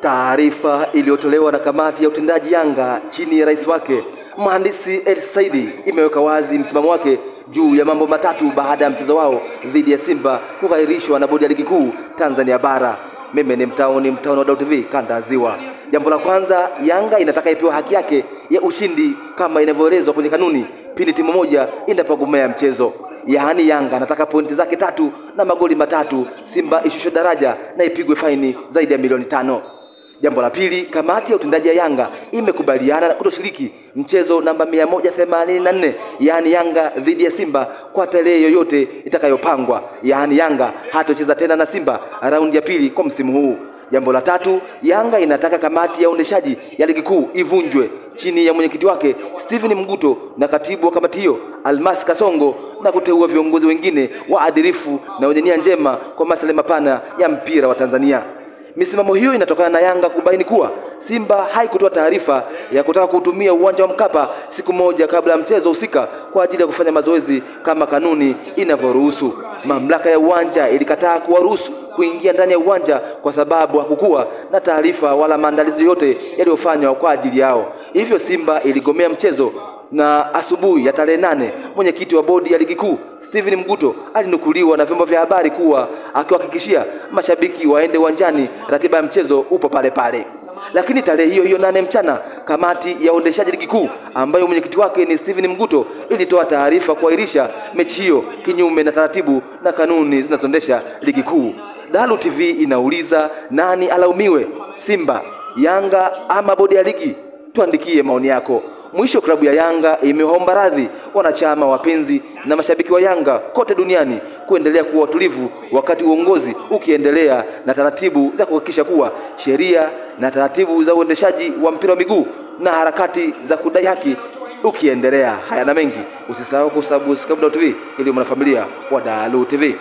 Taarifa iliyotolewa na kamati ya utendaji Yanga chini ya rais wake Mhandisi Hersi Said imeweka wazi msimamo wake juu ya mambo matatu baada ya mchezo wao dhidi ya Simba kughairishwa na bodi ya ligi kuu Tanzania bara. Mimi ni mtaoni wa Dalu TV kanda ya Ziwa. Jambo la kwanza, Yanga inataka ipewe haki yake ya ushindi kama inavyoelezwa kwenye kanuni pindi timu moja inapogomea mchezo. Yaani Yanga anataka pointi zake 3 na magoli 3, Simba ishushwe daraja na ipigwe faini zaidi ya milioni 5. Jambo la pili, kamati ya utendaji ya Yanga imekubaliana na kutoshiriki mchezo namba 184, yaani Yanga dhidi ya Simba kwa tarehe yoyote itakayopangwa. Yaani Yanga hatocheza tena na Simba raundi ya pili kwa msimu huu. Jambo la tatu, Yanga inataka kamati ya uendeshaji ya ligi kuu ivunjwe chini ya mwenyekiti wake Steven Mguto na katibu wa kamati hiyo Almas Kasongo, na kuteua viongozi wengine waadilifu na wenye nia njema kwa maslahi mapana ya mpira wa Tanzania. Misimamo hiyo inatokana na Yanga kubaini kuwa Simba haikutoa taarifa ya kutaka kutumia uwanja wa Mkapa siku moja kabla ya mchezo husika kwa ajili ya kufanya mazoezi kama kanuni inavyoruhusu. Mamlaka ya uwanja ilikataa kuwaruhusu kuingia ndani ya uwanja kwa sababu hakukuwa na taarifa wala maandalizi yote yaliyofanywa kwa ajili yao. Hivyo Simba iligomea mchezo, na asubuhi ya tarehe 8 mwenyekiti wa bodi ya ligi kuu Steven Mguto alinukuliwa na vyombo vya habari kuwa akiwahakikishia mashabiki waende uwanjani, ratiba ya mchezo upo pale pale. Lakini tarehe hiyo 8 mchana, kamati ya uendeshaji ligi kuu ambayo mwenyekiti wake ni Steven Mguto ilitoa taarifa kuahirisha mechi hiyo kinyume na taratibu na kanuni zinazoendesha ligi kuu. Dalu TV inauliza, nani alaumiwe, Simba, Yanga ama bodi ya ligi? Tuandikie maoni yako. Mwisho, klabu ya Yanga imeomba radhi wanachama, wapenzi na mashabiki wa Yanga kote duniani kuendelea kuwa watulivu wakati uongozi ukiendelea na taratibu za kuhakikisha kuwa sheria na taratibu za uendeshaji wa mpira wa miguu na harakati za kudai haki ukiendelea. Haya na mengi, usisahau kusubscribe Dalu TV ili mwanafamilia wa Dalu TV.